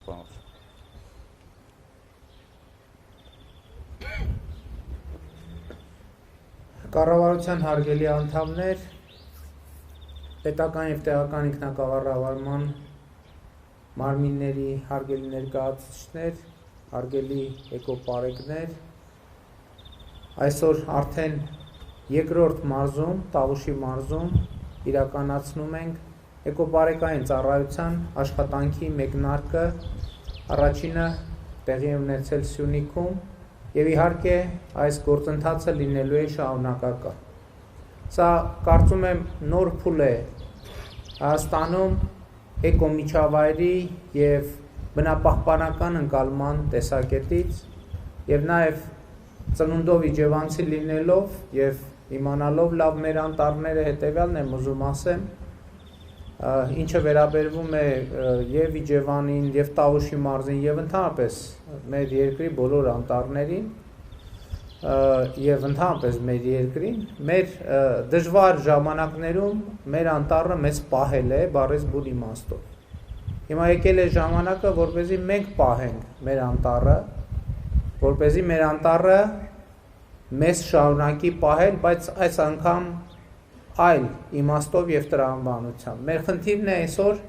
Պարոն Կառավարության հարգելի անդամներ, պետական և տեղական ինքնակառավարման մարմինների հարգելի ներկայացուցիչներ, հարգելի էկոպարեկներ, այսօր արդեն երկրորդ մարզում, Տավուշի մարզում իրականացնում ենք էկոպարեկային ծառայության աշխատանքի մեկնարկը, առաջինը տեղի է ունեցել Սյունիքում և իհարկե այս գործընթացը լինելու է շարունակական։ Սա կարծում եմ նոր փուլ է Հայաստանում էկոմիջավայրի և բնապահպանական ընկալման տեսակետից և նաև ծնունդով իջևանցի լինելով և իմանալով լավ մեր անտառները հետևյալն եմ ուզում ասեմ, ինչը վերաբերվում է և Իջևանին, և Տավուշի մարզին, և ընդհանրապես մեր երկրի բոլոր անտառներին և ընդհանրապես մեր երկրին, մեր դժվար ժամանակներում մեր անտառը մեզ պահել է բառից բուն իմաստով։ Հիմա եկել է ժամանակը, որպեսզի մենք պահենք մեր անտառը, որպեսզի մեր անտառը մեզ շարունակի պահել, բայց այս անգամ այլ իմաստով և տրամաբանությամբ։ Մեր խնդիրն է այսօր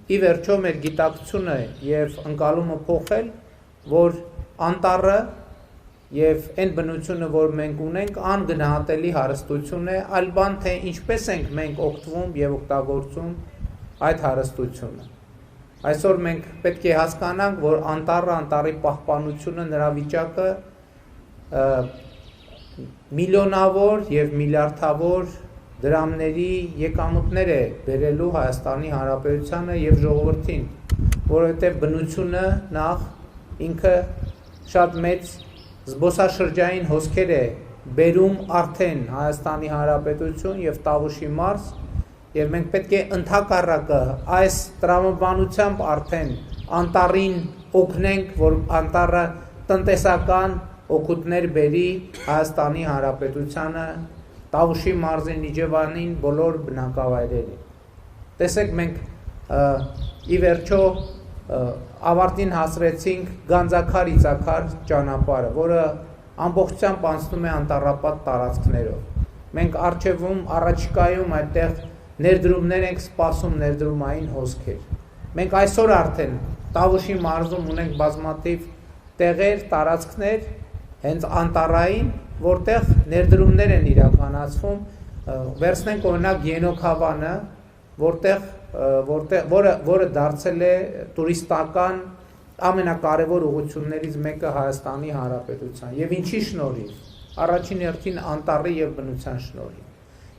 ի վերջո մեր գիտակցությունը և ընկալումը փոխել, որ անտառը և այն բնությունը, որ մենք ունենք, անգնահատելի հարստություն է, այլ բան թե ինչպես ենք մենք օգտվում և օգտագործում այդ հարստությունը։ Այսօր մենք պետք է հասկանանք, որ անտառը, անտառի պահպանությունը, նրա վիճակը միլիոնավոր և միլիարդավոր դրամների եկամուտներ է բերելու Հայաստանի Հանրապետությանը և ժողովրդին, որովհետև բնությունը նախ ինքը շատ մեծ զբոսաշրջային հոսքեր է բերում արդեն Հայաստանի Հանրապետություն և Տավուշի մարզ, և մենք պետք է ընդհակառակը այս տրամաբանությամբ արդեն անտառին օգնենք, որ անտառը տնտեսական օգուտներ բերի Հայաստանի Հանրապետությանը, Տավուշի մարզին, Իջևանին, բոլոր բնակավայրերին։ Տեսեք, մենք ի վերջո ավարտին հասրեցինք Գանձաքար-Իցաքար ճանապարհը, որը ամբողջությամբ անցնում է անտառապատ տարածքներով։ Մենք առջևում, առաջիկայում այդտեղ ներդրումներ ենք սպասում, ներդրումային հոսքեր։ Մենք այսօր արդեն Տավուշի մարզում ունենք բազմաթիվ տեղեր, տարածքներ, հենց անտառային, որտեղ ներդրումներ են իրականացվում, վերցնենք օրինակ Ենոք հավանը, որը դարձել է տուրիստական ամենակարևոր ուղղություններից մեկը Հայաստանի Հանրապետության, և ինչի շնորհիվ, առաջին հերթին անտառի և բնության շնորհիվ։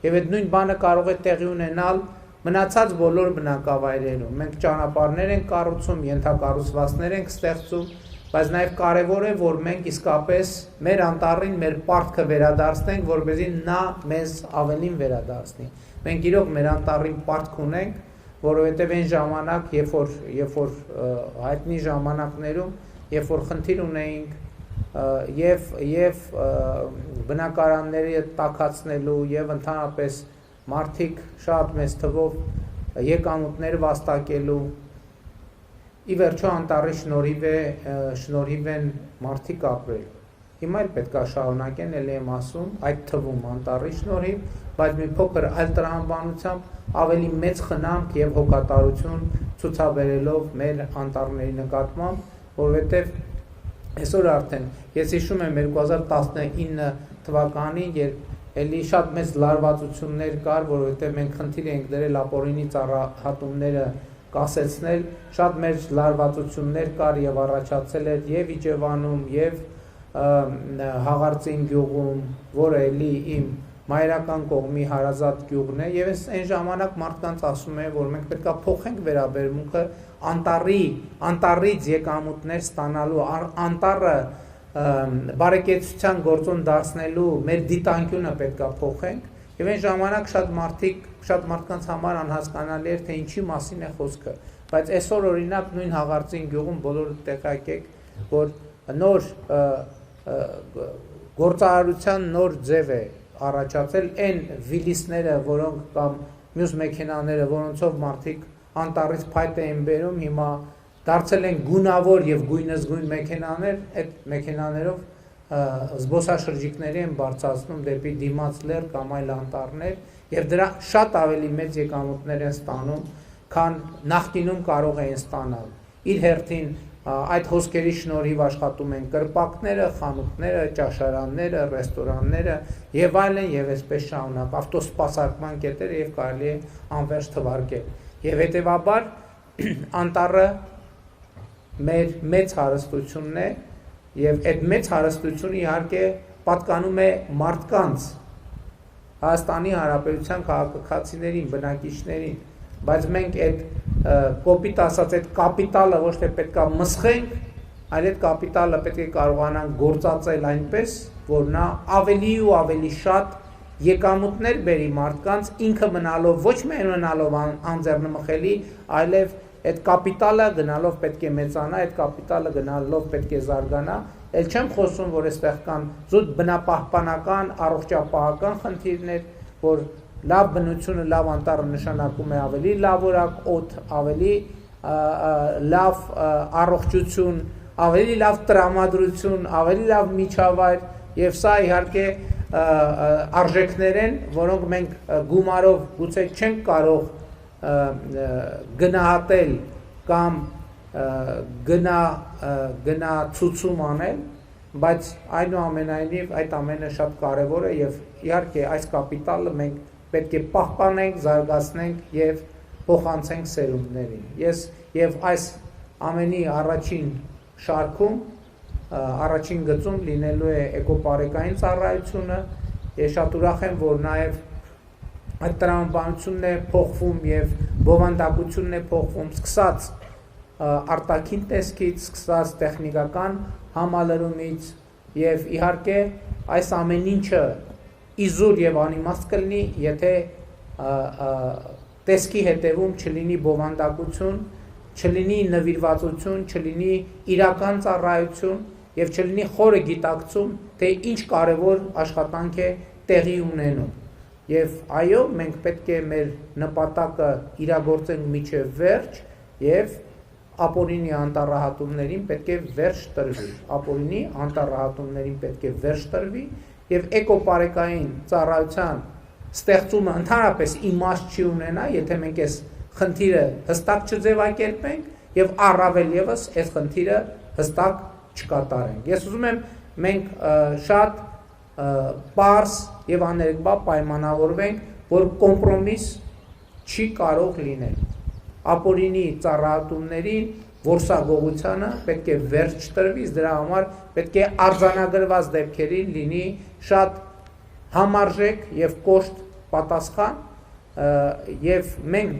Եվ այդ նույն բանը կարող է տեղի ունենալ մնացած բոլոր բնակավայրերում։ Մենք ճանապարհներ ենք կառուցում, ենթակառուցվածքներ ենք ստեղծում, բայց նաև կարևոր է, որ մենք իսկապես մեր անտառին, մեր պարտքը վերադարձնենք, որպեսզի նա մեզ ավելին վերադարձնի։ Մենք իրոք մեր անտառին պարտք ունենք, որովհետև այն ժամանակ, երբ որ հայտնի ժամանակներում, երբ որ խնդիր ունեինք և բնակարանների տաքացնելու և ընդհանրապես մարդիկ շատ մեծ թվով եկամուտներ վաստակելու, ի վերջո անտառի շնորհիվ են մարդիկ ապրել։ Հիմա էլ պետք է շարունակեն, ելի եմ ասում, այդ թվում անտառի շնորհիվ, բայց մի փոքր այլ տրամաբանությամբ ավելի մեծ խնամք և հոգատարություն ցուցաբերելով մեր անտառների նկատմամբ, որովհետև այսօր արդեն ես հիշում եմ 2019 թվականին, երբ էլի շատ մեծ լարվածություններ կար, որովհետև մենք խնդիր էինք դրել ապօրինի ծառահատումները կասեցնել, շատ մեծ լարվածություններ կար և առաջացել էր և Իջևանում, և Հաղարծին գյուղում, որը էլի իմ մայրական կողմի հարազատ գյուղն է, և ես այն ժամանակ մարդկանց ասում եմ, որ մենք պետք է փոխենք վերաբերմունքը անտառից եկամուտներ ստանալու, անտառը բարեկեցության գործոն դարձնելու մեր դիտանկյունը պետք է փոխենք, և այն ժամանակ շատ մարդկանց համար անհասկանալի էր, թե ինչի մասին է խոսքը, բայց այսօր օրինակ նույն Հաղարծին գյուղում բոլորը տեղյակ եք, որ նոր գործարարության նոր ձև է առաջացել, այն վիլիսները, որոնք կամ մյուս մեքենաները, որոնցով մարդիկ անտառից փայտ էին բերում, հիմա դարձել են գունավոր եւ գույնզգույն մեքենաներ, այդ մեքենաներով զբոսաշրջիկների են բարձրացնում դեպի դիմաց լեռ կամ այլ անտառներ եւ դրա շատ ավելի մեծ եկամուտներ են ստանում, քան նախկինում կարող էին ստանալ։ Իր հերթին այդ հոսքերի շնորհիվ աշխատում են կրպակները, խանութները, ճաշարանները, ռեստորանները եւ այլն եւ այսպես շարունակ ավտոսպասարկման կետերը եւ կարելի է անվերջ թվարկել։ Եվ հետեւաբար անտառը մեր մեծ հարստությունն է եւ այդ մեծ հարստությունը իհարկե պատկանում է մարդկանց Հայաստանի Հանրապետության քաղաքացիներին, բնակիչներին, բայց մենք այդ կոպիտ ասած այդ կապիտալը ոչ թե պետքա մսխենք, այլ այդ կապիտալը պետք է կարողանանք գործածել այնպես, որ նա ավելի ու ավելի շատ եկամուտներ բերի մարդկանց, ինքը մնալով ոչ միայն մնալով անձեռնմխելի, այլև այդ կապիտալը գնալով պետք է մեծանա, այդ կապիտալը գնալով պետք է զարգանա, ել չեմ խոսում, որ այստեղ կան զուտ բնապահպանական, առողջապահական խնդիրներ, որ լավ բնությունը, լավ անտառը նշանակում է ավելի լավ օրակ օդ, ավելի լավ առողջություն, ավելի լավ տրամադրություն, ավելի լավ միջավայր եւ սա իհարկե արժեքներ են, որոնք մենք գումարով գուցե չենք կարող գնահատել կամ գնացուցում անել, բայց այնուամենայնիվ այդ ամենը շատ կարևոր է եւ իհարկե այս կապիտալը մենք պետք է պահպանենք, զարգացնենք եւ փոխանցենք սերունդներին։ Ես եւ այս ամենի առաջին շարքում, առաջին գծում լինելու է էկոպարեկային ծառայությունը։ Ես շատ ուրախ եմ, որ նաեւ այդ տրամաբանությունն է փոխվում եւ բովանդակությունն է փոխվում, սկսած արտաքին տեսքից, սկսած տեխնիկական համալրումից եւ իհարկե այս ամեն ինչը իզուր եւ անիմաստ կլինի, եթե տեսքի հետևում չլինի բովանդակություն, չլինի նվիրվածություն, չլինի իրական ծառայություն եւ չլինի խորը գիտակցում, թե ինչ կարեւոր աշխատանք է տեղի ունենում։ Եվ այո, մենք պետք է մեր նպատակը իրագործենք մինչև վերջ եւ ապօրինի անտառահատումներին պետք է վերջ տրվի։ Ապօրինի անտառահատումներին պետք է վերջ տրվի եւ էկոպարեկային ծառայության ստեղծումը ընդհանրապես իմաստ չի ունենա, եթե մենք այս խնդիրը հստակ չձևակերպենք եւ առավել եւս այս խնդիրը հստակ չկատարենք։ Ես ուզում եմ մենք շատ պարզ եւ աներկբա պայմանավորվենք, որ կոմպրոմիս չի կարող լինել։ Ապօրինի ծառայություններին որսագողությանը պետք է վերջ տրվի, դրա համար պետք է արձանագրված դեպքերին լինի շատ համարժեք եւ կոշտ պատասխան եւ մենք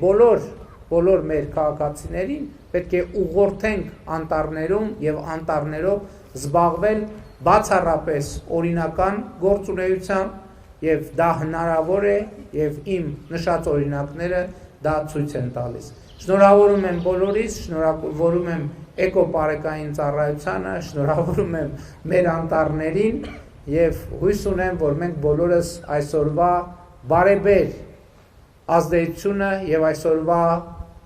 բոլոր մեր քաղաքացիներին պետք է ուղղորդենք անտառներում եւ անտառներով զբաղվել բացառապես օրինական գործունեությամբ եւ դա հնարավոր է եւ իմ նշած օրինակները դա ցույց են տալիս։ Շնորհավորում եմ բոլորիս, շնորհավորում եմ էկոպարեկային ծառայությանը, շնորհավորում եմ մեր անտառներին եւ հույս ունեմ, որ մենք բոլորս այսօրվա բարեբեր ազդեցությունը եւ այսօրվա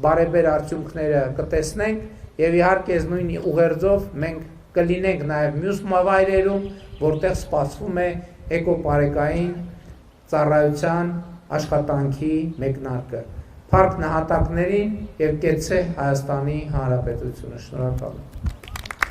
բարեբեր արդյունքները կտեսնենք եւ իհարկե նույն ուղերձով մենք կլինենք նաեւ մյուս մավայրերում, որտեղ սպասվում է էկոպարեկային ծառայության աշխատանքի մեկնարկը։ Փառք նահատակներին եւ կեցցե Հայաստանի Հանրապետությունը։ Շնորհակալ եմ։